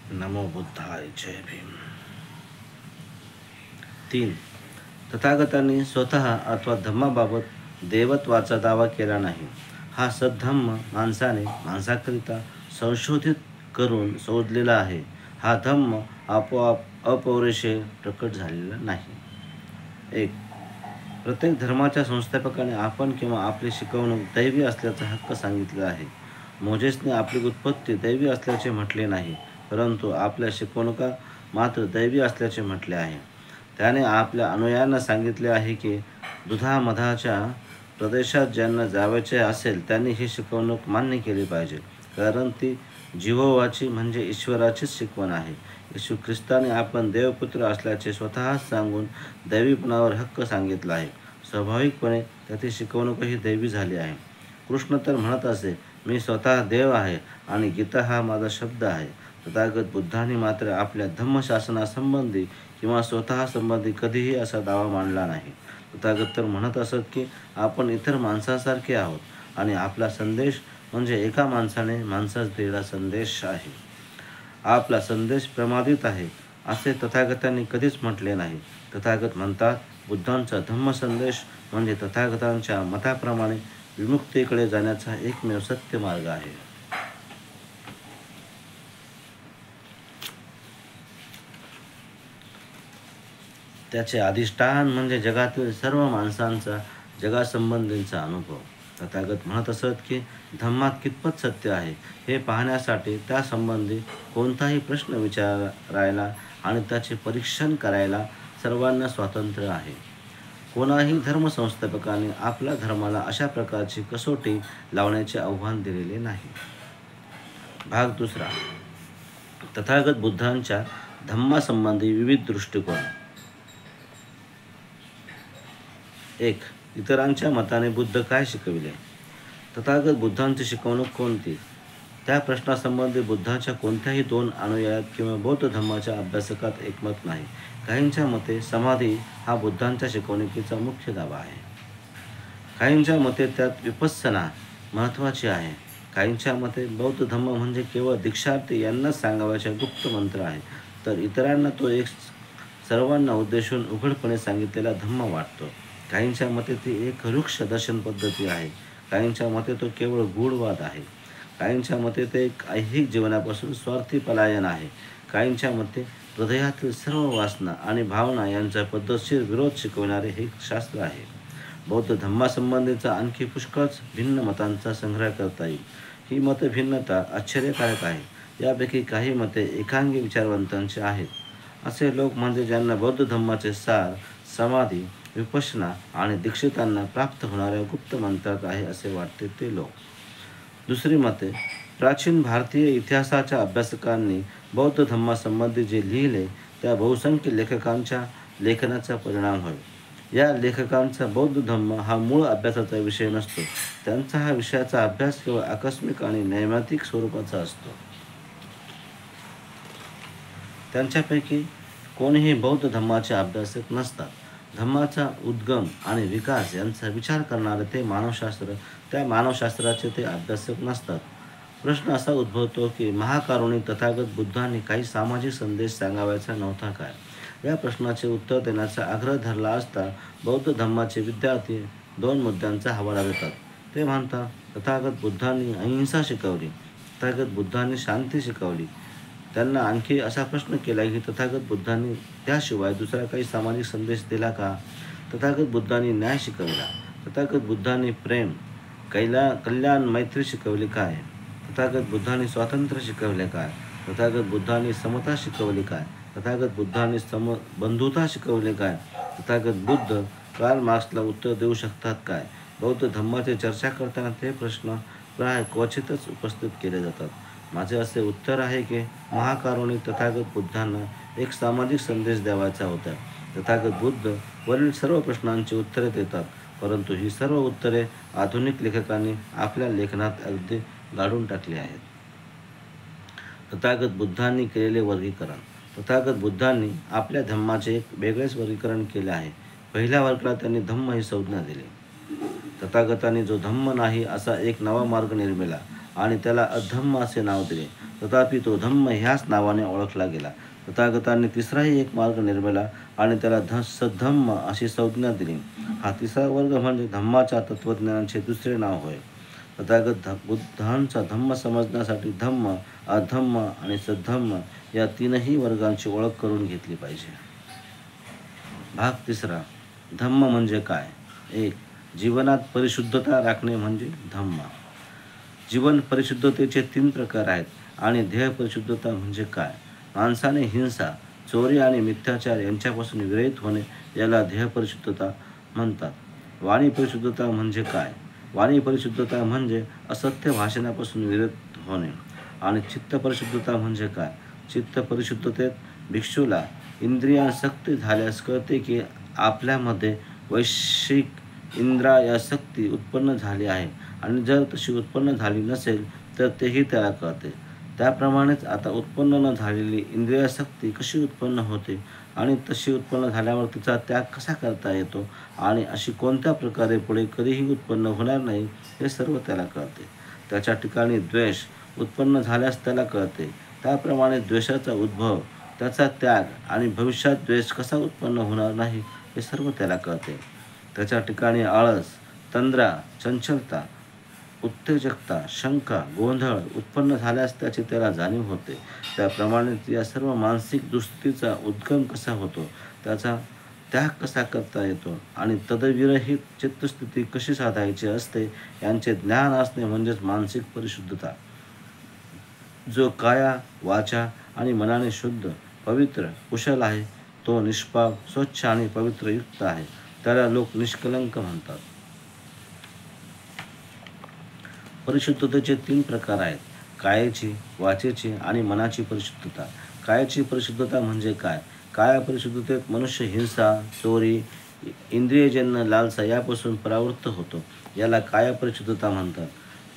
नमो बुद्धाय जय भीम. 3. तथागतांनी स्वतः अथवा धम्माबाबत देवत्वाचा दावा केला नाही. हा सद्धम्म माणसाने माणसाकरिता संशोधित करून शोधलेला आहे. हा धम्म आपोआप अपौरुषे प्रकट झालेला नाही. 1. प्रत्येक धर्माच्या संस्थापकाने आपण किंवा आपली शिकवणूक दैवी असल्याचा हक्क सांगितला आहे. मोजेसने आपली उत्पत्ती दैवी असल्याचे म्हटले नाही, परंतु आपल्या शिकवणुका मात्र दैवी असल्याचे म्हटले आहे. त्याने आपल्या अनुयायांना सांगितले आहे की दुधामधाच्या प्रदेशात ज्यांना जायचे असेल त्यांनी ही शिकवणूक मान्य केली पाहिजे, कारण ती जिहोवाची म्हणजे ईश्वराचीच शिकवण आहे. येशू ख्रिस्ताने आपण देवपुत्र असल्याचे स्वतःच सांगून दैवीपणावर हक्क सांगितला आहे. स्वाभाविकपणे त्याची शिकवणूकही दैवी झाली आहे. कृष्ण तर म्हणत असे, मी स्वतः देव आहे आणि गीता हा माझा शब्द आहे. तथागत बुद्धांनी मात्र आपल्या धम्मशासनासंबंधी किंवा स्वतः संबंधी कधीही असा दावा मांडला नाही. तथागत तर म्हणत असत की आपण इतर माणसांसारखे आहोत आणि आपला संदेश म्हणजे एका माणसाने माणसास दिलेला संदेश आहे. आपला संदेश प्रमादित आहे असे तथागतांनी कधीच म्हटले नाही. तथागत म्हणतात, बुद्धांचा धम्मसंदेश म्हणजे तथागतांच्या मताप्रमाणे विमुक्तीकडे जाण्याचा एकमेव सत्य मार्ग आहे. त्याचे अधिष्ठान म्हणजे जगातील सर्व माणसांचा जगासंबंधीचा अनुभव. तथागत म्हणत असत की धम्मात कितपत सत्य आहे हे पाहण्यासाठी त्यासंबंधी कोणताही प्रश्न विचारायला आणि त्याचे परीक्षण करायला सर्वांना स्वातंत्र्य आहे. कोणाही धर्मसंस्थापकाने आपल्या धर्माला अशा प्रकारची कसोटी लावण्याचे आव्हान दिलेले नाही. भाग 2. तथागत बुद्धांच्या धम्मासंबंधी विविध दृष्टिकोन. 1. इतरांच्या मताने बुद्ध काय शिकविले? तथागत बुद्धांची शिकवणूक कोणती? त्या प्रश्नासंबंधी बुद्धाच्या कोणत्याही 2 अनुयायात किंवा बौद्ध धम्माच्या अभ्यासकात एकमत नाही. काहींच्या मते समाधी हा बुद्धांच्या शिकवणुकीचा मुख्य गाभा आहे. काहींच्या मते त्यात विपस्सना महत्त्वाची आहे. काहींच्या मते बौद्ध धम्म म्हणजे केवळ दीक्षार्थी यांनाच सांगावयाचा गुप्त मंत्र आहे, तर इतरांना तो एक सर्वांना उद्देशून उघडपणे सांगितलेला धम्म वाटतो. काहींच्या मते ती एक वृक्ष दर्शन पद्धती आहे. काहींच्या मते तो केवळ गूढवाद आहे. काहींच्या मते ते एक ऐहिक जीवनापासून स्वार्थी पलायन आहे. काहींच्या मते हृदयातील सर्व वासना आणि भावना यांचा पद्धतशीर विरोध शिकविणारे हे शास्त्र आहे. बौद्ध धम्मासंबंधीचा आणखी पुष्कळच भिन्न मतांचा संग्रह करता येईल. ही मतभिन्नता आश्चर्यकारक आहे. यापैकी काही मते एकांगी विचारवंतांची आहेत. असे लोक म्हणजे ज्यांना बौद्ध धम्माचे सार समाधी, विपश्यना आणि दीक्षितांना प्राप्त होणाऱ्या गुप्त मंत्रात आहे असे वाटते ते लोक. दुसरी मते, प्राचीन भारतीय इतिहासाच्या अभ्यासकांनी बौद्ध धम्मासंबंधी जे लिहिले त्या बहुसंख्य लेखकांच्या लेखनाचा परिणाम होय. या लेखकांचा बौद्ध धम्म हा मूळ अभ्यासाचा विषय नसतो. त्यांचा हा विषयाचा अभ्यास केवळ आकस्मिक आणि नैमित्तिक स्वरूपाचा असतो. त्यांच्यापैकी कोणीही बौद्ध धम्माचे अभ्यासक नसतात. धम्माचा उद्गम आणि विकास यांचा विचार करणारे ते मानवशास्त्र, त्या मानवशास्त्राचे ते अभ्यासक नसतात. प्रश्न असा उद्भवतो की महाकारुणिक तथागत बुद्धांनी काही सामाजिक संदेश सांगावायचा नव्हता काय? या प्रश्नाचे उत्तर देण्याचा आग्रह धरला असता बौद्ध धम्माचे विद्यार्थी 2 मुद्द्यांचा हवाला देतात. ते म्हणतात, तथागत बुद्धांनी अहिंसा शिकवली, तथागत बुद्धांनी शांती शिकवली. त्यांना आणखी असा प्रश्न केला की तथागत बुद्धांनी त्याशिवाय दुसरा काही सामाजिक संदेश दिला का? तथागत बुद्धांनी न्याय शिकवला. तथागत बुद्धांनी प्रेम, कल्याण, मैत्री शिकवली काय? तथागत बुद्धांनी स्वातंत्र्य शिकवले काय? तथागत बुद्धांनी समता शिकवली काय? तथागत बुद्धांनी बंधुता शिकवले काय? तथागत बुद्ध कार्ल मार्क्सला उत्तर देऊ शकतात काय? बौद्ध धम्माची चर्चा करताना ते प्रश्न प्राय क्वचितच उपस्थित केले जातात. माझे असे उत्तर आहे की महाकारुणिक तथागत बुद्धांना एक सामाजिक संदेश द्यावायचा होता. तथागत बुद्ध वरील सर्व प्रश्नांची उत्तरे देतात, परंतु ही सर्व उत्तरे आधुनिक लेखकांनी आपल्या लेखनात अगदी गाडून टाकली आहेत. तथागत बुद्धांनी केलेले वर्गीकरण. तथागत बुद्धांनी आपल्या धम्माचे एक वेगळेच वर्गीकरण केले आहे. पहिल्या वर्गाला त्यांनी धम्म ही संज्ञा दिली. तथागतांनी जो धम्म नाही असा एक नवा मार्ग निर्मिला आणि त्याला अधम्म असे नाव दिले. तथापि तो धम्म ह्याच नावाने ओळखला गेला. तथागतांनी तिसराही एक मार्ग निर्मिला आणि त्याला सद्धम्म अशी संज्ञा दिली. हा तिसरा वर्ग म्हणजे धम्माच्या तत्त्वज्ञानाचे दुसरे नाव होय. तथागत बुद्धांचा धम्म समजण्यासाठी धम्म, अधम्म आणि सद्धम्म या तीनही वर्गांची ओळख करून घेतली पाहिजे. भाग तिसरा. धम्म म्हणजे काय? 1. जीवनात परिशुद्धता राखणे म्हणजे धम्म. जीवन परिशुद्धतेचे 3 प्रकार आहेत. आणि ध्येय परिशुद्धता म्हणजे काय? माणसाने हिंसा, चोरी आणि मिथ्याचार यांच्यापासून विरहित होणे याला ध्येय परिशुद्धता म्हणतात. वाणी परिशुद्धता म्हणजे काय? वाणी परिशुद्धता म्हणजे असत्य भाषणापासून विरत होणे. आणि चित्त परिशुद्धता म्हणजे काय? चित्त परिशुद्धतेत भिक्षूला इंद्रियासक्ती झाल्यास कळते की आपल्यामध्ये वैश्विक इंद्रियासक्ती उत्पन्न झाली आहे, आणि जर तशी उत्पन्न झाली नसेल तर तेही त्याला कळते. त्याप्रमाणेच आता उत्पन्न न झालेली इंद्रियासक्ती कशी उत्पन्न होते आणि तशी उत्पन्न झाल्यावर तिचा त्याग कसा करता येतो आणि अशी कोणत्या प्रकारे पुढे कधीही उत्पन्न होणार नाही हे सर्व त्याला कळते. त्याच्या ठिकाणी द्वेष उत्पन्न झाल्यास त्याला कळते. त्याप्रमाणे द्वेषाचा उद्भव, त्याचा त्याग आणि भविष्यात द्वेष कसा उत्पन्न होणार नाही हे सर्व त्याला कळते. त्याच्या ठिकाणी आळस, तंद्रा, चंचलता, उत्तेजकता, शंका, गोंधळ उत्पन्न झाल्यास त्याची त्याला जाणीव होते. त्याप्रमाणे या सर्व मानसिक दुस्थितीचा उद्गम कसा होतो, त्याचा त्याग कसा करता येतो आणि तदविरहित चित्तस्थिती कशी साधायची असते यांचे ज्ञान असणे म्हणजेच मानसिक परिशुद्धता. जो काया, वाचा आणि मनाने शुद्ध, पवित्र, कुशल आहे, तो निष्पाप, स्वच्छ आणि पवित्र युक्त आहे, त्याला लोक निष्कलंक म्हणतात. परिशुद्धतेचे 3 प्रकार आहेत. कायेची, वाचेची आणि मनाची परिशुद्धता. कायाची परिशुद्धता म्हणजे काय? काया परिशुद्धतेत मनुष्य हिंसा, चोरी, इंद्रियजन्य लालसा यापासून परावृत्त होतो, याला काया परिशुद्धता म्हणतात.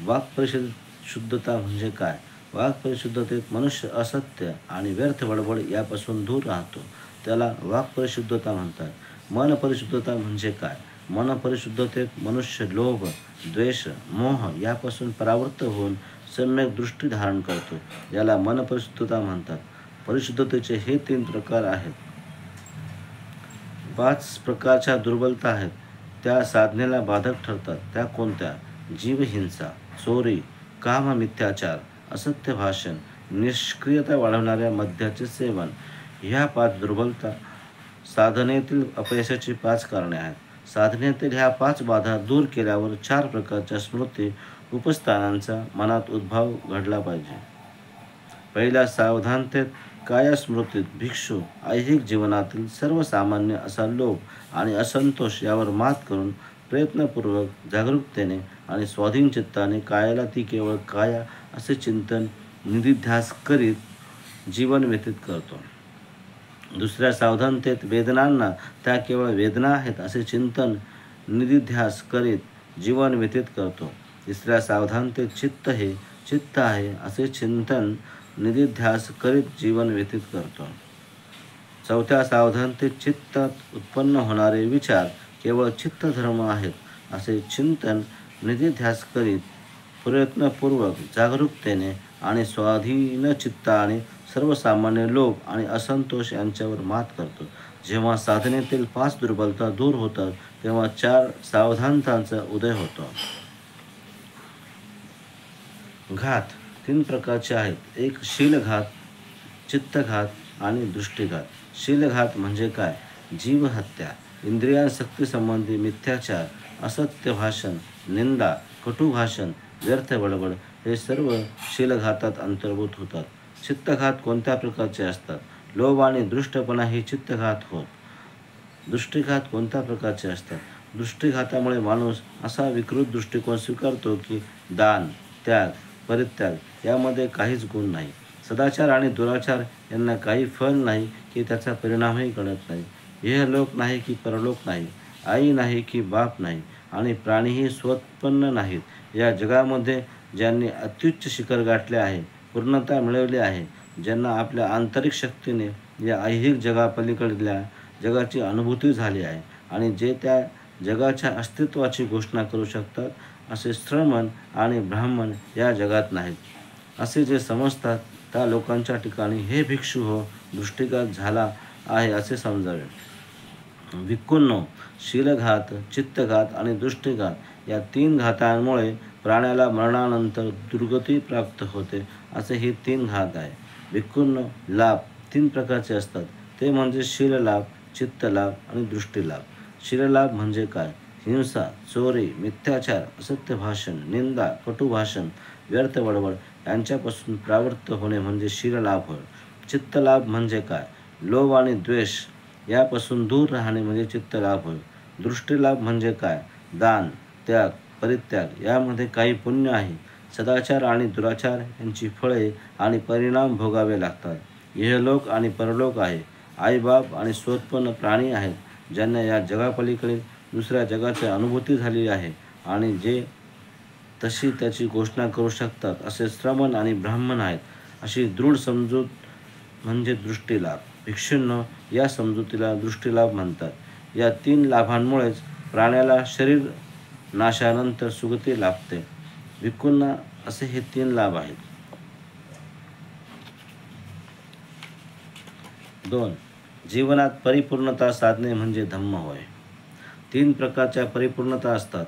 वाक् परिशुद्धता म्हणजे काय? वाक् परिशुद्धतेत मनुष्य असत्य आणि व्यर्थ बडबड यापासून दूर राहतो, त्याला वाक् परिशुद्धता म्हणतात. मन परिशुद्धता म्हणजे काय? मन परिशुद्धतेत मनुष्य लोभ, द्वेष, मोह यापासून परावृत्त होऊन सम्यक दृष्टी धारण करतो, याला मन परिशुद्धता म्हणतात. परिशुद्धतेचे हे 3 प्रकार आहेत. 5 प्रकारच्या दुर्बलता आहेत, त्या साधनेला बाधक ठरतात. त्या कोणत्या? जीवहिंसा, चोरी, काम, मिथ्याचार, असत्य भाषण, निष्क्रियता वाढवणाऱ्या मद्याचे सेवन. ह्या 5 दुर्बलता साधनेतील अपयशाची 5 कारणे आहेत. साधनेतील ह्या 5 बाधा दूर केल्यावर 4 प्रकारच्या स्मृती उपस्थानांचा मनात उद्भव घडला पाहिजे. पहिल्या सावधानतेत काया स्मृतीत भिक्षू ऐहिक जीवनातील सर्वसामान्य असा लोभ आणि असंतोष यावर मात करून प्रयत्नपूर्वक, जागरूकतेने आणि स्वाधीन चित्ताने कायाला ती केवळ काया असे चिंतन, निधिध्यास करीत जीवन व्यतीत करतो. दुसऱ्या सावधानतेत वेदनांना त्या केवळ वेदना आहेत असे चिंतन, निधिध्यास करीत जीवन व्यतीत करतो. तिसऱ्या सावधानतेत चित्त हे चित्त आहे असे चिंतन, निधिध्यास करीत जीवन व्यतीत करतो. चौथ्या सावधानतेत चित्तात उत्पन्न होणारे विचार केवळ चित्तधर्म आहेत असे चिंतन, निधिध्यास करीत प्रयत्नपूर्वक, जागरूकतेने आणि स्वाधीन चित्ताने सर्वसामान्य लोभ आणि असंतोष यांच्यावर मात करतो. जेव्हा साधनेतील 5 दुर्बलता दूर होतात तेव्हा 4 सावधानतांचा उदय होतो. घात 3 प्रकारचे आहेत. 1. शीलघात, चित्तघात आणि दृष्टीघात. शीलघात म्हणजे काय? जीवहत्या, इंद्रियासक्तीसंबंधी मिथ्याचार, असत्य भाषण, निंदा, कटू भाषण, व्यर्थ बडबड हे सर्व शीलघातात अंतर्भूत होतात. चित्तघात कोणत्या प्रकारचे असतात? लोभ आणि दृष्टपणा हे चित्तघात होत. दृष्टीघात कोणत्या प्रकारचे असतात? दृष्टीघातामुळे माणूस असा विकृत दृष्टिकोन स्वीकारतो की दान, त्याग, परित्याग यामध्ये काहीच गुण नाही. सदाचार आणि दुराचार यांना काही फल नाही की त्याचा परिणामही कळत नाही. इहलोक नाही की परलोक नाही, आई नाही की बाप नाही आणि प्राणीही स्वोत्पन्न नाहीत. या जगामध्ये ज्यांनी अत्युच्च शिखर गाठले आहे, पूर्णता मिळवली आहे, ज्यांना आपल्या आंतरिक शक्तीने या ऐहिक जगापलीकडल्या जगाची अनुभूती झाली आहे आणि जे त्या जगाच्या अस्तित्वाची घोषणा करू शकतात, असे श्रमण आणि ब्राह्मण या जगात नाहीत. असे जे समजतात त्या लोकांच्या ठिकाणी हे भिक्षू हो दृष्टिघात झाला आहे असे समजावे. भिक्खूंनो, शीलघात, चित्तघात आणि दृष्टिघात या 3 घातांमुळे प्राण्याला मरणानंतर दुर्गती प्राप्त होते. असे हे 3 घात आहे. भिक्खूंनो, लाभ 3 प्रकारचे असतात. ते म्हणजे शीललाभ, चित्तलाभ आणि दृष्टिलाभ. शीललाभ म्हणजे काय? हिंसा, चोरी, मिथ्याचार, असत्य भाषण, निंदा, कटू भाषण, व्यर्थ बडबड यांच्यापासून प्रावृत्त होणे म्हणजे शीललाभ होय. चित्तलाभ म्हणजे काय? लोभ आणि द्वेष यापासून दूर राहणे म्हणजे चित्तलाभ होय. दृष्टिलाभ म्हणजे काय? दान, त्याग, परित्याग यामध्ये काही पुण्य आहे. सदाचार आणि दुराचार यांची फळे आणि परिणाम भोगावे लागतात. इहलोक आणि परलोक आहे. आईबाप आणि स्वोत्पन्न प्राणी आहेत, ज्यांना या जगापलीकडे दुसऱ्या जगाची अनुभूती झालेली आहे आणि जे तशी त्याची घोषणा करू शकतात. असे श्रमण आणि ब्राह्मण आहेत. अशी दृढ समजूत म्हणजे दृष्टिलाभ. भिक्षूंनो, या समजुतीला दृष्टिलाभ म्हणतात. या 3 लाभांमुळेच प्राण्याला शरीर नाशानंतर सुगती लाभते. भिक्खूंना असे हे 3 लाभ आहेत. 2. जीवनात परिपूर्णता साधणे म्हणजे धम्म होय. 3 प्रकारच्या परिपूर्णता असतात: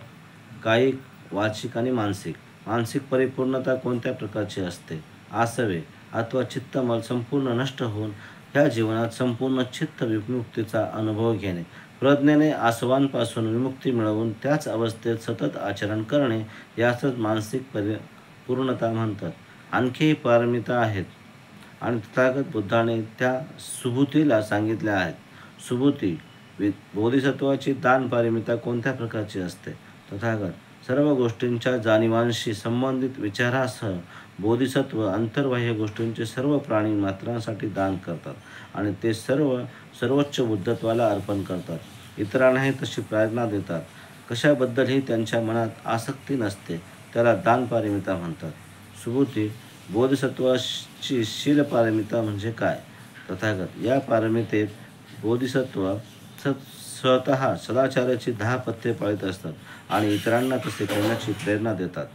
कायिक, वाचिक आणि मानसिक. मानसिक परिपूर्णता कोणत्या प्रकारची असते? आसवे अथवा चित्तमल संपूर्ण नष्ट होऊन ह्या जीवनात संपूर्ण चित्त विमुक्तीचा अनुभव घेणे. प्रज्ञेने आसवांपासून विमुक्ती मिळवून त्याच अवस्थेत सतत आचरण करणे यासच मानसिक पूर्णता म्हणतात. आणखीही पारमिता आहेत आणि तथागत बुद्धाने त्या सुबुतीला सांगितल्या आहेत. सुबुती बोधिसत्वाची दान पारमिता कोणत्या प्रकारची असते? तथागत सर्व गोष्टींच्या जाणीवांशी संबंधित विचारासह बोधिसत्व अंतर्बाह्य गोष्टींचे सर्व प्राणी मात्रांसाठी दान करतात आणि ते सर्वोच्च बुद्धत्वाला अर्पण करतात. इतरांनाही तशी प्रेरणा देतात. कशाबद्दलही त्यांच्या मनात आसक्ती नसते त्याला दान पारमिता म्हणतात. सुबुती बोधिसत्वाची शील पारमिता म्हणजे काय? तथागत या पारमितेत बोधिसत्व स्वतः सदाचाराची 10 पथ्ये पाळीत असतात आणि इतरांना तसे करण्याची प्रेरणा देतात.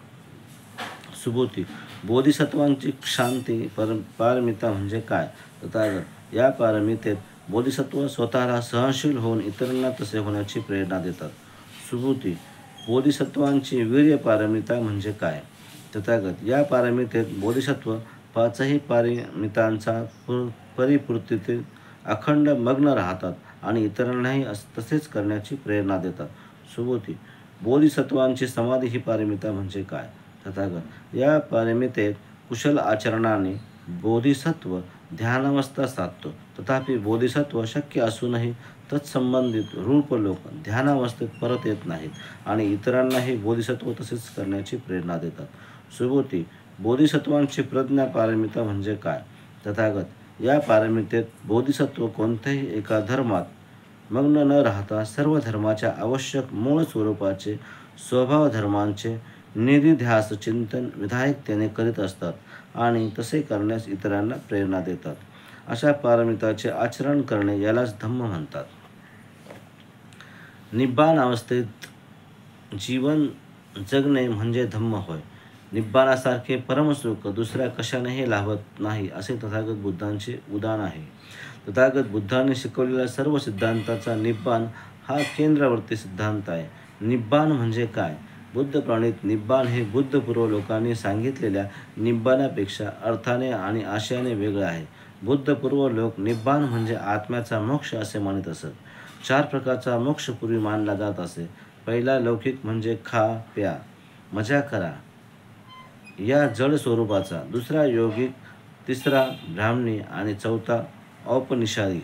सुबुती बोधिसत्वांची शांती पारमिता म्हणजे काय? तथागत या पारमितेत बोधिसत्व स्वतःला सहनशील होऊन इतरांना तसे होण्याची प्रेरणा देतात. सुबुती बोधिसत्वांची वीर्य पारमिता म्हणजे काय? तथागत या पारमितेत बोधिसत्व 5ही पारमितांचा परिपूर्तीत अखंड मग्न राहतात आणि इतरांनाही तसेच करण्याची प्रेरणा देतात. सुबुती बोधिसत्वांची समाधी ही पारमिता म्हणजे काय? तथागत या पारमितेत कुशल आचरणाने बोधिसत्व ध्यानावस्था साधतो. तथापि बोधिसत्व शक्य असूनही तत्संबंधित रूप लोक ध्यानावस्थेत परत येत नाहीत आणि इतरांनाही बोधिसत्व तसेच करण्याची प्रेरणा देतात. सुबुती बोधिसत्वांची प्रज्ञा पारमिता म्हणजे काय? तथागत या पारमितेत बोधिसत्व कोणत्याही एका धर्मात मग्न न राहता सर्व धर्माच्या आवश्यक मूळ स्वरूपाचे स्वभाव धर्मांचे निधिध्यास चिंतन विधायकतेने करीत असतात आणि तसे करण्यास इतरांना प्रेरणा देतात. अशा पारमिताचे आचरण करणे यालाच धम्म म्हणतात. निब्बाण अवस्थेत जीवन जगणे म्हणजे धम्म होय. निब्बाणासारखे परमसुख दुसऱ्या कशानेही लाभत नाही असे तथागत बुद्धांचे उदान आहे. तथागत बुद्धाने शिकवलेल्या सर्व सिद्धांताचा निब्बाण हा केंद्रवर्ती सिद्धांत आहे. निब्बाण म्हणजे काय? बुद्ध प्रणीत निब्बाण हे बुद्धपूर्व लोकांनी सांगितलेल्या निब्बाणापेक्षा अर्थाने आणि आशयाने वेगळे आहे. बुद्धपूर्व लोक निब्बाण म्हणजे आत्म्याचा मोक्ष असे मानित असत. 4 प्रकारचा मोक्ष पूर्वी मानला जात असे. पहिला लौकिक म्हणजे खा प्या मजा करा या जड स्वरूपाचा, दुसरा योगिक, तिसरा ब्राह्मणी आणि चौथा औपनिषदिक.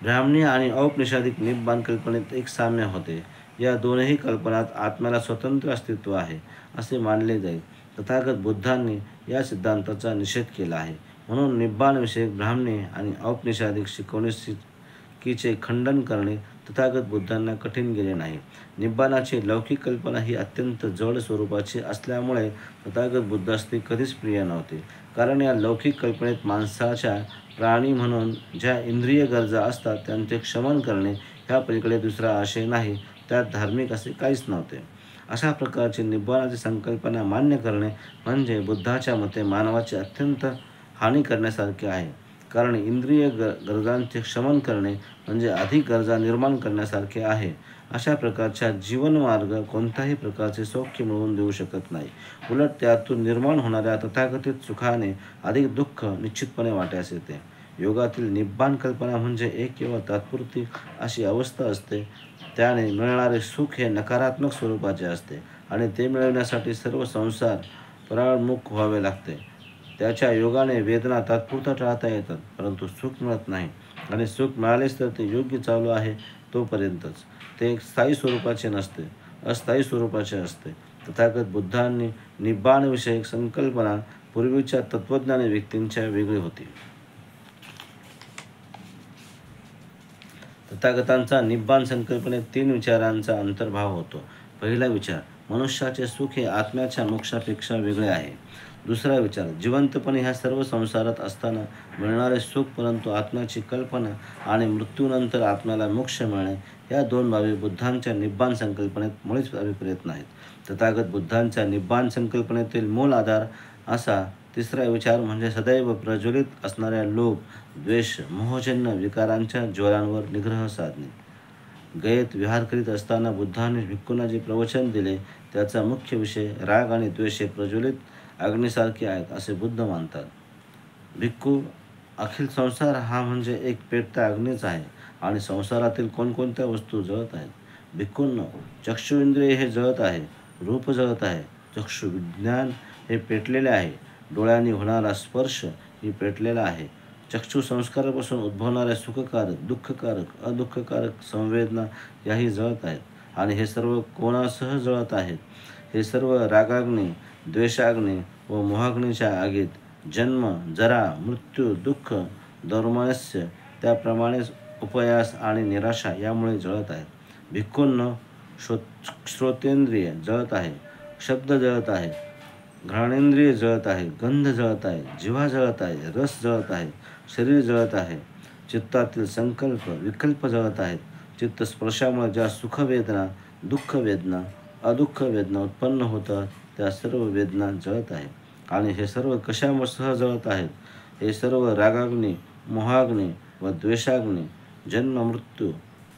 ब्राह्मणी आणि औपनिषदिक निब्बाण कल्पनेत एक साम्य होते. या दोनही कल्पनात आत्म्याला स्वतंत्र अस्तित्व आहे असे मानले जाईल. तथागत बुद्धांनी या सिद्धांताचा निषेध केला आहे. म्हणून निब्बाणविषयक ब्राह्मणी आणि औपनिषदिक शिकवणुकीचे खंडन करणे तथागत बुद्धांना कठीण गेले नाही. निब्बाणाची लौकिक कल्पना ही अत्यंत जड स्वरूपाची असल्यामुळे तथागत बुद्धास ती कधीच प्रिय नव्हती. कारण या लौकिक कल्पनेत माणसाच्या प्राणी म्हणून ज्या इंद्रिय गरजा असतात त्यांचे शमन करणे ह्या पलीकडे दुसरा आशय नाही. त्यात धार्मिक असे काहीच नव्हते. अशा प्रकारची निब्बाणाची संकल्पना मान्य करणे म्हणजे बुद्धाच्या मते मानवाची अत्यंत हानी करण्यासारखे आहे. कारण इंद्रिय गरजांचे शमन करणे म्हणजे अधिक गरजा निर्माण करण्यासारखे आहे. अशा प्रकारच्या जीवनमार्ग कोणत्याही प्रकारचे सौख्य मिळवून देऊ शकत नाही. उलट त्यातून निर्माण होणाऱ्या तथाकथित सुखाने अधिक दुःख निश्चितपणे वाट्यास येते. योगातील निब्बाण कल्पना म्हणजे एक केवळ तात्पुरती अशी अवस्था असते. त्याने मिळणारे सुख हे नकारात्मक स्वरूपाचे असते आणि ते मिळवण्यासाठी सर्व संसार पराळमुख व्हावे लागते. त्याच्या योगाने वेदना तात्पुरता टाळता येतात, परंतु सुख मिळत नाही आणि सुख मिळालेच तर ते योग्य चालू आहे तोपर्यंतच. ते एक स्थायी स्वरूपाचे नसते, अस्थायी स्वरूपाचे असते. तथागत बुद्धांनी निब्बाणविषयक संकल्पना पूर्वीच्या तत्त्वज्ञानी व्यक्तींच्या वेगळी होती. तथागतांचा निब्बाण संकल्पनेत 3 विचारांचा अंतर्भाव होतो. पहिला विचार, मनुष्याचे सुख हे आत्म्याच्या मोक्षापेक्षा वेगळे आहे. दुसरा विचार, जिवंतपणे ह्या सर्व संसारात असताना मिळणारे सुख, परंतु आत्म्याची कल्पना आणि मृत्यूनंतर आत्म्याला मोक्ष मिळणे, या 2 बाबी बुद्धांच्या निब्बाण संकल्पनेत मुळीच अभिप्रेत नाहीत. तथागत बुद्धांच्या निब्बाण संकल्पनेतील मूल आधार असा तिसरा विचार म्हणजे सदैव प्रज्वलित असणाऱ्या लोभ, द्वेष, मोहजन्य विकारांच्या ज्वालांवर निग्रह साधणे. गयेत विहार करीत असताना बुद्धांनी भिक्खूंना जे प्रवचन दिले त्याचा मुख्य विषय राग आणि द्वेष हे प्रज्वलित अग्नीसारखे आहेत असे बुद्ध मानतात. भिक्खू, अखिल संसार हा म्हणजे एक पेटता अग्नीच आहे आणि संसारातील कोणकोणत्या वस्तू जळत आहेत. भिक्खूंनो, चक्षु इंद्रिय हे जळत आहे, रूप जळत आहे, चक्षु विज्ञान हे पेटलेले आहे, डोळ्यांनी होणारा स्पर्श ही पेटलेला आहे, चक्षु संस्कारापासून उद्भवणाऱ्या सुखकारक, दुःखकारक, अदुःखकारक संवेदना याही जळत आहेत आणि हे सर्व कोणासह जळत आहेत. हे सर्व रागाग्नी, द्वेषाग्नी व मोहाग्नीच्या आगीत जन्म, जरा, मृत्यू, दुःख, दौर्मनस्य, त्याप्रमाणेच उपयास आणि निराशा यामुळे जळत आहेत. भिक्खूंनो, श्रोतेंद्रिय जळत आहे, शब्द जळत आहे, घ्राणेंद्रिय जळत आहे, गंध जळत आहे, जिव्हा जळत आहे, रस जळत आहे, शरीर जळत आहे, चित्तातील संकल्प, विकल्प जळत आहेत. चित्त स्पर्शामुळे ज्या सुखवेदना, दुःखवेदना, अदुःखवेदना उत्पन्न होतात त्या सर्व वेदना जळत आहेत. आणि हे सर्व कशासह जळत आहेत? हे सर्व रागाग्नी, मोहाग्नी व द्वेषाग्नी, जन्म, मृत्यू,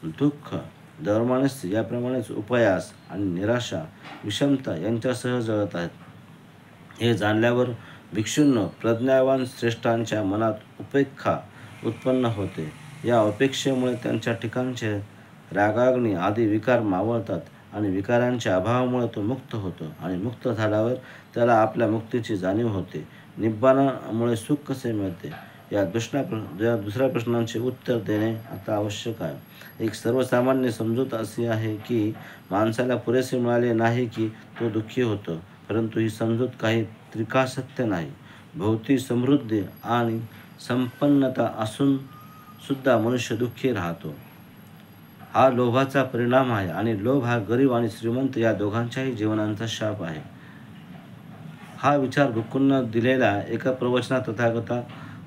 दुःख, दौर्मानस्य याप्रमाणेच उपयास आणि निराशा, विषमता यांच्यासह जळत आहेत. हे जाणल्यावर भिक्षूंनो, प्रज्ञावान श्रेष्ठांच्या मनात उपेक्षा उत्पन्न होते. या अपेक्षेमुळे त्यांच्या ठिकाणचे रागाग्नी आदी विकार मावळतात आणि विकारांच्या अभावामुळे तो मुक्त होतो आणि मुक्त झाल्यावर त्याला आपल्या मुक्तीची जाणीव होते. निब्बाणामुळे सुख कसे मिळते या दुसऱ्या प्रश्नांचे उत्तर देणे आता आवश्यक आहे. एक सर्वसामान्य समजूत अशी आहे की माणसाला पुरेसे मिळाले नाही की तो दुःखी होतो, परंतु ही समजूत काही त्रिकासत्य नाही. भौतिक समृद्धी आणि संपन्नता असून सुद्धा मनुष्य दुःखी राहतो. हा लोभाचा परिणाम आहे आणि लोभ हा गरीब आणि श्रीमंत या दोघांच्याही जीवनांचा शाप आहे. हा विचार भिक्खूंना दिलेल्या एका प्रवचनात तथागता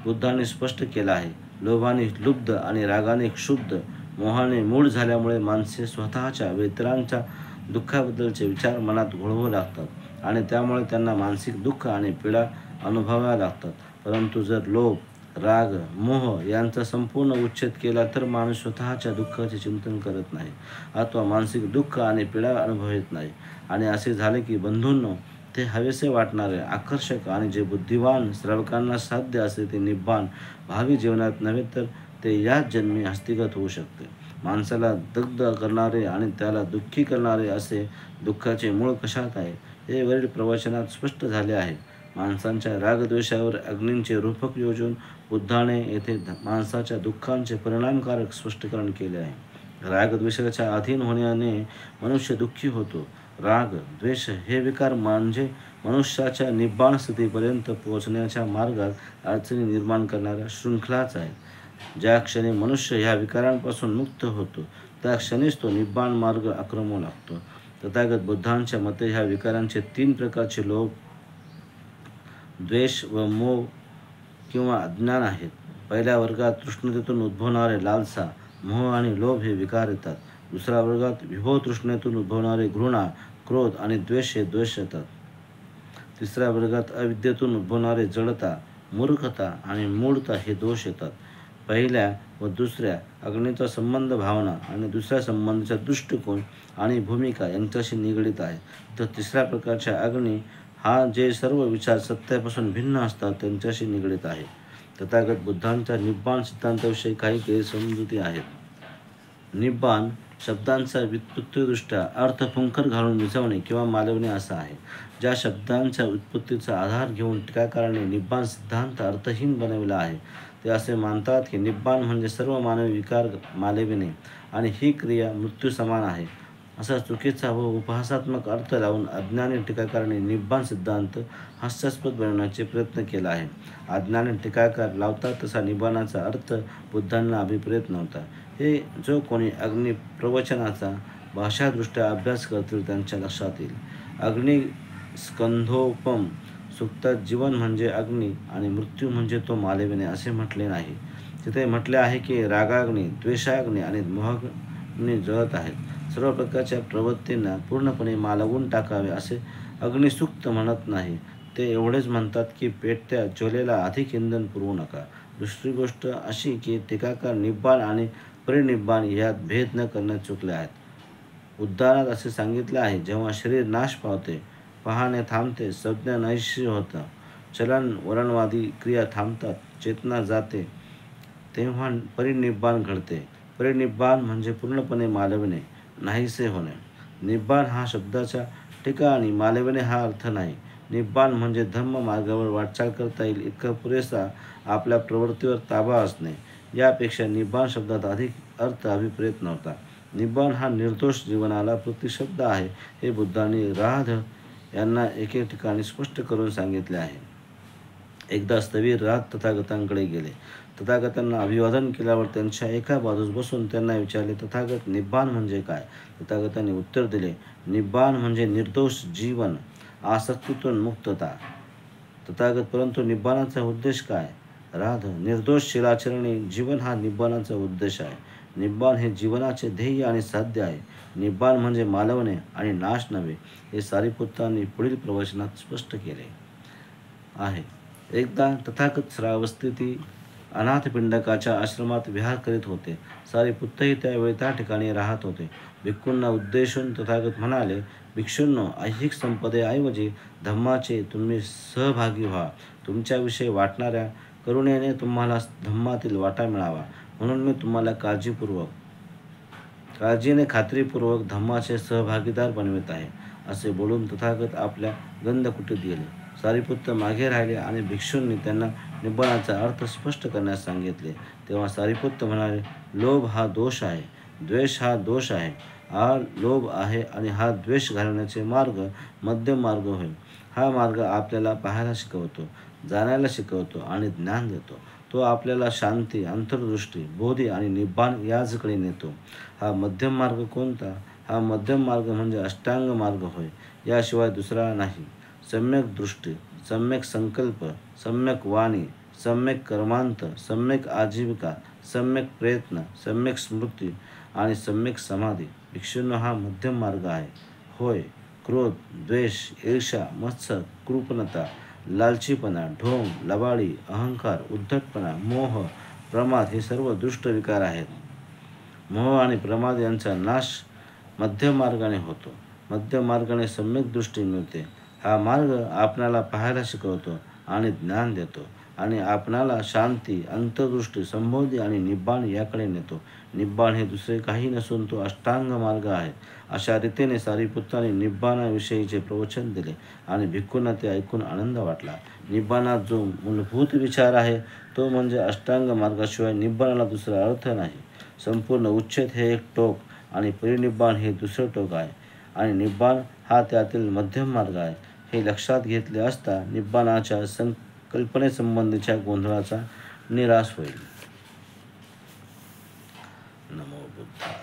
बुद्धांनी स्पष्ट केला आहे. लोभाने लुब्ध आणि रागाने क्षुब्ध, मोहाने मूढ झाल्यामुळे माणसे स्वतःच्या व इतरांच्या दुःखाबद्दलचे विचार मनात घोळवू लागतात आणि त्यामुळे त्यांना मानसिक दुःख आणि पीडा अनुभवाव्या लागतात. परंतु जर लोभ, राग, मोह यांचा संपूर्ण उच्छेद केला तर माणूस स्वतःच्या दुःखाचे चिंतन करत नाही अथवा मानसिक दुःख आणि पीडा अनुभवत नाही. आणि असे झाले की बंधूंनो, ते हवेसे वाटणारे, आकर्षक आणि जे बुद्धिवान श्रावकांना साध्य असे ते निब्बाण भावी जीवनात नव्हे तर ते याच जन्मी हस्तगत होऊ शकते. माणसाला दग्ध करणारे आणि त्याला दुःखी करणारे असे दुःखाचे मूळ कशात आहे हे वरील प्रवचनात स्पष्ट झाले आहे. माणसांच्या रागद्वेषावर अग्नींचे रूपक योजून बुद्धाने येथे माणसाच्या दुःखांचे परिणामकारक स्पष्टीकरण केले आहे. रागद्वेषाच्या अधीन होण्याने मनुष्य दुःखी होतो. राग, द्वेष हे विकार म्हणजे मनुष्याच्या निब्बाण स्थितीपर्यंत पोहोचण्याच्या मार्गात अडचणी निर्माण करणाऱ्या शृंखलाच आहेत. ज्या क्षणी मनुष्य ह्या विकारांपासून मुक्त होतो त्या क्षणीच तो निब्बाण मार्ग आक्रमू लागतो. तथागत बुद्धांच्या मते ह्या विकारांचे 3 प्रकारचे लोभ, द्वेष व मोह किंवा अज्ञान आहेत. पहिल्या वर्गात तृष्णतेतून उद्भवणारे लालसा, मोह आणि लोभ हे विकार येतात. दुसऱ्या वर्गात विभव तृष्णेतून उद्भवणारे घृणा, क्रोध आणि द्वेष हे दोष येतात. तिसऱ्या वर्गात अविद्येतून उद्भवणारे जडता, मूर्खता आणि मूढता हे दोष येतात. पहिल्या व दुसऱ्या अग्नीचा संबंध भावना आणि दुसऱ्या संबंधाचा दृष्टिकोन आणि भूमिका यांच्याशी निगडीत आहे. तर तिसऱ्या प्रकारच्या अग्नी हा जे सर्व विचार सत्यापासून भिन्न असतात त्यांच्याशी निगडीत आहे. तथागत बुद्धांच्या निब्बाण सिद्धांताविषयी काही गैरसमजुती आहेत. निब्बाण शब्दांचा व्युत्पत्तीदृष्ट्या अर्थ फुंकर घालून मिसळणे किंवा मालवणे असा आहे. ज्या शब्दांच्या उत्पत्तीचा आधार घेऊन टीकाकारांनी निब्बाण सिद्धांत अर्थहीन बनविला आहे ते असे मानतात की निब्बाण म्हणजे सर्व मानवी विकार मालविणे आणि ही क्रिया मृत्यू समान आहे. असा चुकीचा व उपहासात्मक अर्थ लावून अज्ञानी टीकाकारांनी निब्बाण सिद्धांत हास्यास्पद बनवण्याचे प्रयत्न केला आहे. अज्ञानी टीकाकार लावतात तसा निब्बाणाचा अर्थ बुद्धांना अभिप्रेत नव्हता. हे जो कोणी अग्नी प्रवचनाचा भाषादृष्ट्या अभ्यास करतील त्यांच्या लक्षात येईल. अग्नी स्कंधोपम सुक्तात जीवन म्हणजे अग्नी आणि मृत्यू म्हणजे तो मालविणे असे म्हटले नाही. तिथे म्हटले आहे की रागाग्नी, द्वेषाग्नी आणि मोहाग्नी जळत आहेत. सर्व प्रकारच्या प्रवृत्तींना पूर्णपणे मालवून टाकावे असे अग्निसूक्त म्हणत नाही. ते एवढेच म्हणतात की पेटत्या ज्वलेला अधिक इंधन पुरवू नका. दुसरी गोष्ट अशी की टीकाकार निब्बाण आणि परिनिब्बाण यात भेद न करण्यात चुकले आहेत. उद्गारात असे सांगितले आहे, जेव्हा शरीर नाश पावते, पाहणे थांबते, संज्ञा नैश्य होतं, चलन वरणवादी क्रिया थांबतात, चेतना जाते, तेव्हा परिनिब्बाण घडते. परिनिब्बाण म्हणजे पूर्णपणे मालविणे, नाहीसे होणे. निब्बाण हा शब्दाच्या ठिकाणी मालविणे हा अर्थ नाही. निब्बाण म्हणजे धम्म मार्गावर वाटचाल करता येईल इतका पुरेसा आपल्या प्रवृत्तीवर ताबा असणे. यापेक्षा निब्बाण शब्दात अधिक अर्थ अभिप्रेत नव्हता. निब्बाण हा निर्दोष जीवनाला प्रतिशब्द आहे हे बुद्धांनी राध यांना एके ठिकाणी स्पष्ट करून सांगितले आहे. एकदा स्थवीर राध तथागतांकडे गेले. तथागतांना अभिवादन केल्यावर त्यांच्या एका बाजूस बसून त्यांना विचारले, तथागत निब्बाण म्हणजे काय? तथागतांनी उत्तर दिले, निब्बाण म्हणजे निर्दोष जीवन, आसक्तीतून मुक्तता. तथागत, परंतु निब्बाणाचा उद्देश काय? राध, निर्दोष शीलाचरणी जीवन हा निब्बाणाचा उद्देश आहे. निब्बाण हे जीवनाचे ध्येय आणि साध्य आहे. निब्बाण म्हणजे मालवणे आणि नाश नव्हे हे सारिपुत्रांनी पुढील प्रवचनात स्पष्ट केले आहे. एकदा तथागत श्रावस्ती अनाथपिंडकाच्या आश्रमात विहार करीत होते. सारिपुत्रही त्यावेळी त्या ठिकाणी राहत होते. भिक्खूंना उद्देशून तथागत म्हणाले, भिक्षूंनो, ऐहिक संपदेऐवजी धम्माचे तुम्ही सहभागी व्हा. तुमच्याविषयी वाटणाऱ्या करुणेने तुम्हाला धम्मातील वाटा मिळावा म्हणून मी तुम्हाला काळजीने खात्रीपूर्वक धम्माचे सहभागीदार बनवित आहे. असे बोलून तथागत आपल्या गंधकुटीत गेले. सारिपुत्र मागे राहिले आणि भिक्षूंनी त्यांना निब्बाणाचा अर्थ स्पष्ट करण्यास सांगितले. तेव्हा सारिपुत्र म्हणाले, लोभ हा दोष आहे, द्वेष हा दोष आहे. हा लोभ आहे आणि हा द्वेष घालवण्याचे मार्ग मध्यम मार्ग होय. हा मार्ग आपल्याला पाहायला शिकवतो, जाणायला शिकवतो आणि ज्ञान देतो. तो आपल्याला शांती, अंतर्दृष्टी, बोधी आणि निब्बाण याचकडे नेतो. हा मध्यम मार्ग कोणता? हा मध्यम मार्ग म्हणजे अष्टांग मार्ग होय. याशिवाय दुसरा नाही. सम्यक दृष्टी, सम्यक संकल्प, सम्यक वाणी, सम्यक कर्मांत, सम्यक आजीविका, सम्यक प्रयत्न, सम्यक स्मृती आणि सम्यक समाधी. भिक्षूंनो, हा मध्यम मार्ग आहे. होय, क्रोध, द्वेष, ईर्ष्या, मत्सर, कृपणता, लालचीपणा, ढोंग, लबाडी, अहंकार, उद्धटपणा, मोह, प्रमाद हे सर्व दुष्ट विकार आहेत. मोह आणि प्रमाद यांचा नाश मध्यम मार्गाने होतो. मध्यम मार्गाने सम्यक दृष्टी मिळते. हा मार्ग आपणाला पाहायला शिकवतो आणि ज्ञान देतो आणि आपणाला शांती, अंतर्दृष्टी, संबोधी आणि निब्बाण याकडे नेतो. निब्बाण हे दुसरे काही नसून तो अष्टांग मार्ग आहे. अशा रीतीने सारिपुत्रांनी निब्बाणाविषयीचे प्रवचन दिले आणि भिक्खूंना ते ऐकून आनंद वाटला. निब्बाणात जो मूलभूत विचार आहे तो म्हणजे अष्टांग मार्गाशिवाय निब्बाणाला दुसरा अर्थ नाही. संपूर्ण उच्छेद हे एक टोक आणि परिनिब्बाण हे दुसरे टोक आहे आणि निब्बाण हा त्यातील मध्यम मार्ग आहे. हे लक्षात घेतले असता निब्बाणाच्या कल्पनेसंबंधीच्या गोंधळाचा निराश होईल. नमो बुद्धाय.